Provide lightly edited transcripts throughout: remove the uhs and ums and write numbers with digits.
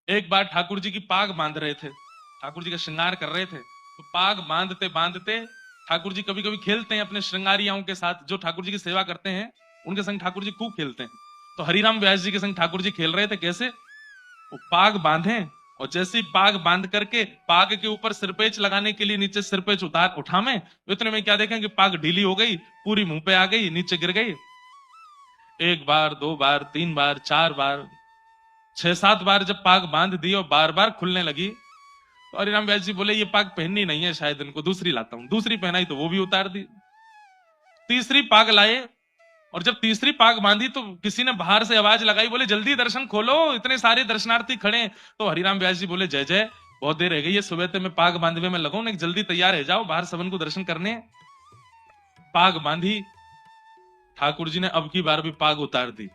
एक बार ठाकुर जी की पाग बांध रहे थे, ठाकुर जी का श्रृंगार कर रहे थे, तो पाग बांधते बांधते ठाकुर जी कभी कभी खेलते हैं अपने श्रृंगारियाओं के साथ, जो ठाकुर जी की सेवा करते हैं उनके संग ठाकुर जी खूब खेलते हैं। तो हरिराम व्यास जी के संग ठाकुर जी खेल रहे थे। कैसे? वो पाग बांधे और जैसे ही पाग बांध करके पाग के ऊपर सिरपेच लगाने के लिए नीचे सिरपेच उठावे, इतने में क्या देखें कि पाग ढीली हो गई, पूरी मुंह पे आ गई, नीचे गिर गई। एक बार, दो बार, तीन बार, चार बार, छह सात बार जब पाग बांध दी और बार बार खुलने लगी, तो हरिराम व्यास जी बोले ये पाग पहननी नहीं है, शायद इनको दूसरी लाता हूं। दूसरी पहनाई तो वो भी उतार दी। तीसरी पाग लाए और जब तीसरी पाग बांधी तो किसी ने बाहर से आवाज लगाई, बोले जल्दी दर्शन खोलो, इतने सारे दर्शनार्थी खड़े। तो हरिराम व्यास जी बोले जय जय, बहुत देर रह गई है, सुबह से मैं पाग बांधवे में लगूं, नहीं जल्दी तैयार हो जाओ, बाहर सबन को दर्शन करने। पाग बांधी, ठाकुर जी ने अब की बार भी पाग उतार दी।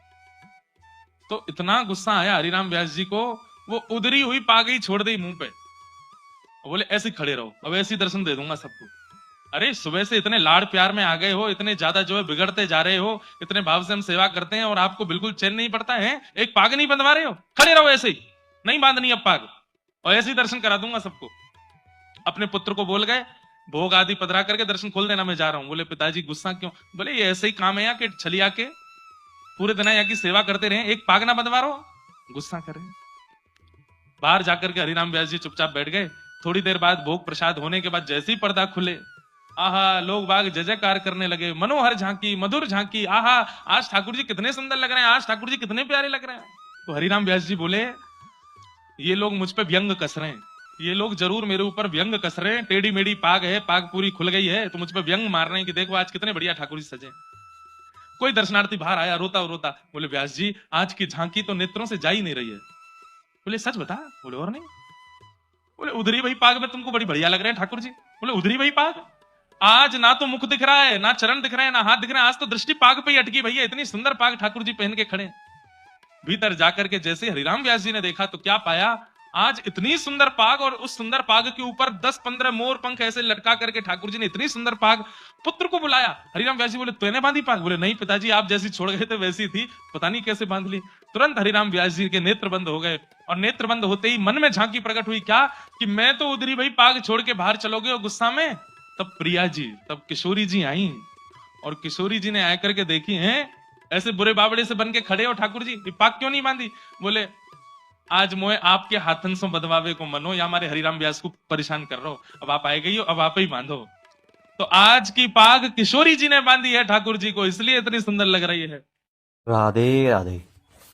तो इतना गुस्सा आया हरिराम व्यास जी को, वो उधरी हुई पाग ही छोड़ दी मुंह पे। बोले ऐसे ही खड़े रहो, अब ऐसे ही दर्शन दे दूंगा सबको। अरे सुबह से इतने लाड़ प्यार में आ गए हो, इतने ज्यादा जो है बिगड़ते जा रहे हो, इतने भाव से हम सेवा करते हैं और आपको बिल्कुल चैन नहीं पड़ता है, एक पाग नहीं बंधवा रहे हो, खड़े रहो ऐसे ही, नहीं बांधनी अब पाग, और ऐसे ही दर्शन करा दूंगा सबको। अपने पुत्र को बोल गए, भोग आदि पधरा करके दर्शन खोल देना, मैं जा रहा हूं। बोले पिताजी गुस्सा क्यों? बोले ये ऐसे ही काम है यहाँ के, छलिया के पूरे दिन यहाँ की सेवा करते रहे, एक पाग ना बंधवा रहो, गुस्सा करे। बाहर जाकर के हरिराम व्यास जी चुपचाप बैठ गए। थोड़ी देर बाद भोग प्रसाद होने के बाद जैसे ही पर्दा खुले, आहा, लोग बाग जय जयकार करने लगे, मनोहर झांकी, मधुर झांकी, आहा, आज ठाकुर जी कितने सुंदर लग रहे हैं, आज ठाकुर जी कितने प्यारे लग रहे हैं। तो हरिराम व्यास जी बोले ये लोग मुझ पे व्यंग कस रहे हैं, ये लोग जरूर मेरे ऊपर व्यंग कस रहे हैं, टेढ़ी मेढ़ी पाग है, पाग पूरी खुल गई है, तो मुझ पे व्यंग मार रहे हैं कि देखो आज कितने बढ़िया ठाकुर जी सजे। कोई दर्शनार्थी बाहर आया रोता रोता, बोले व्यास जी आज की झांकी तो नेत्रों से जा ही नहीं रही है। बोले सच बता? बोले और नहीं। बोले उधरी वही पाग में तुमको बड़ी बढ़िया लग रहे हैं ठाकुर जी। बोले उधरी वही पाग, आज ना तो मुख दिख रहा है, ना चरण दिख रहे हैं, ना हाथ दिख रहे हैं, आज तो दृष्टि पाग पे ही अटकी भैया, इतनी सुंदर पाग ठाकुर जी पहन के खड़े। भीतर जाकर के जैसे हरिराम व्यास जी ने देखा तो क्या पाया, आज इतनी सुंदर पाग और उस सुंदर पाग के ऊपर 10-15 मोर पंख ऐसे लटका करके ठाकुर जी ने इतनी सुंदर पाग। पुत्र को बुलाया, हरिराम व्यास जी बोले तूने बांधी पाग? बोले नहीं पिताजी, आप जैसी छोड़ गए थे वैसी थी, पता नहीं कैसे बांध ली। तुरंत हरिराम व्यास जी के नेत्र बंद हो गए और नेत्र बंद होते ही मन में झांकी प्रकट हुई, क्या कि मैं तो उधरी भाई पाग छोड़ के बाहर चलोगे और गुस्सा में। तब प्रिया जी, तब किशोरी जी आई और किशोरी जी ने आकर के देखी हैं ऐसे बुरे बाबड़े से बन के खड़े हो ठाकुर जी, ये पाग क्यों नहीं बांधी? बोले आज मोए आपके हाथन से बदवावे को मनो, या हमारे हरिराम व्यास को परेशान कर रहे हो, अब आप आए गई हो, अब आप ही बांधो। तो आज की पाग किशोरी जी ने बांधी है ठाकुर जी को, इसलिए इतनी सुंदर लग रही है। राधे राधे।